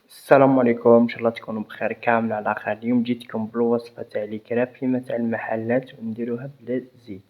السلام عليكم، إن شاء الله تكونوا بخير كامل على خير. اليوم جيتكم بالوصفة تاع لي كريمة تاع المحلات ونديروها بلا زيت،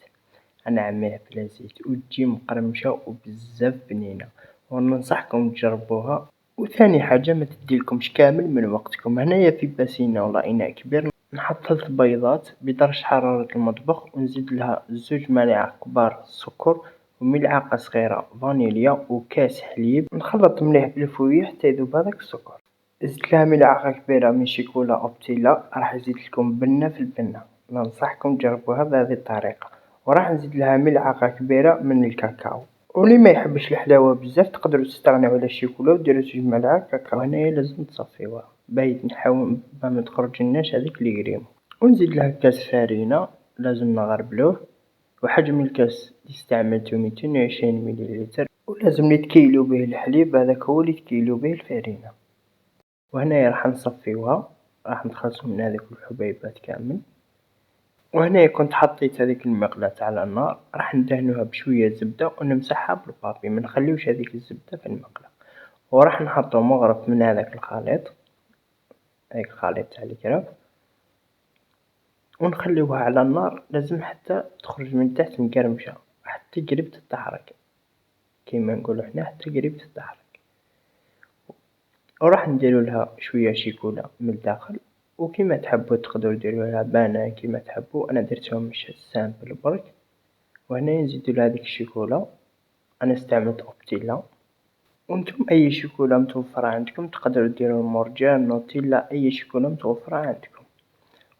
نعملها بلا زيت وتجي مقرمشة وبزاف بنينة وننصحكم تجربوها. وثاني حاجة ما تديلكمش كامل من وقتكم. هنايا في باسينة ولا إناء كبير نحط 3 بيضات بدرجة حرارة المطبخ ونزيد لها 2 ملاعق كبار سكر وملعقة صغيرة فانيليا وكاس حليب، نخلط مليح بالفوية حتى يذوب هذاك السكر. زدت لها ملعقة كبيرة من شيكولا أوبتيلا، راح نزيدلكم بنة في البنة، ننصحكم تجربوها بهذه الطريقة. وراح نزيد لها ملعقة كبيرة من الكاكاو، واللي ما يحبش الحلاوة بزاف تقدروا تستغنيو على الشيكولا وديروا 2 ملاعق كاكاو. وهنايا لازم تصفيوها باش نحاول ما تخرجلناش هذيك لي كريمة، ونزيد لها كاس فارينة لازم نغربلوه، وحجم الكاس اللي استعملته 220 مليلتر، ولازم نتكيلو به الحليب، هذاك هو اللي تكيلو به الفارينة. وهنايا راح نصفيوها، راح نتخلصو من هذيك الحبيبات كامل. وهنايا كنت حطيت هذيك المقلاة على النار، راح ندهنوها بشوية زبدة ونمسحها بالبابي، ما نخليوش هذيك الزبدة في المقلاة. وراح نحطو مغرف من هذاك الخليط، هذاك الخليط تاع الكراب، ونخليوها على النار لازم حتى تخرج من تحت مقرمشة، حتى قريب تتحرك كيما نقولو حنا، حتى قريب تتحرك. وراح نديرو لها شوية شيكولا من الداخل، وكيما تحبو تقدرو ديرولها بانان كيما تحبو، أنا درتهم سامبل برك. وهنايا نزيدو لها هاديك الشيكولا، أنا استعملت أوبتيلا، وانتم أي شيكولا متوفرة عندكم تقدرو ديرو مورجان نوتيلا، أي شيكولا متوفرة عندكم.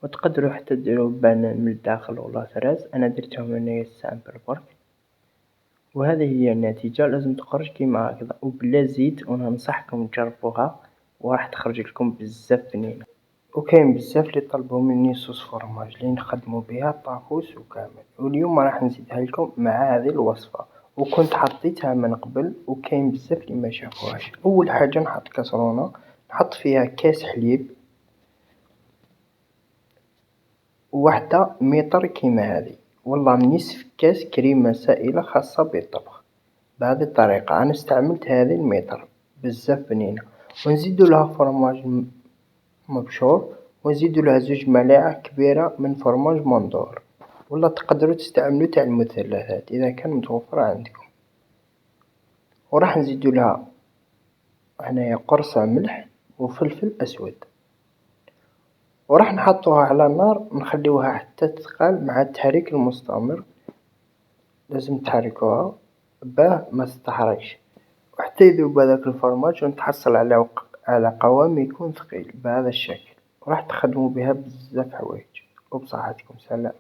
وتقدرو حتى ديرو بانان من الداخل ولا فراز، أنا درتهم هنايا سامبل برك. وهذه هي النتيجة، لازم تخرج كيما هكذا وبلا زيت، وننصحكم تجربوها وراح تخرج لكم بزاف بنينة. وكاين بزاف اللي طلبوا مني صوص فرماج اللي نخدمو بها طاكوس وكامل، واليوم راح نزيدها لكم مع هذه الوصفة، وكنت حطيتها من قبل وكاين بزاف اللي ما شافوهاش. اول حاجة نحط كاسرونة نحط فيها كاس حليب وحدة متر كيما هذه، والله نصف كاس كريمة سائلة خاصة بالطبخ. بهذه الطريقة أنا استعملت هذه المتر بزاف بنينة. ونزيدو لها فرماج مبشور، ونزيدو لها 2 ملاعق كبيرة من فرماج موندور، ولا تقدروا تستعملوا تاع المثلثات إذا كان متوفر عندكم. وراح نزيدو لها هنايا قرصة ملح وفلفل أسود، وراح نحطوها على النار نخليوها حتى تثقل مع التحريك المستمر، لازم تحركوها باه ما تتحرقش وحتى يذوب هذاك الفرماج ونتحصل على قوام يكون ثقيل بهذا الشكل. وراح تخدموا بها بزاف حوايج، وبصحتكم سلام.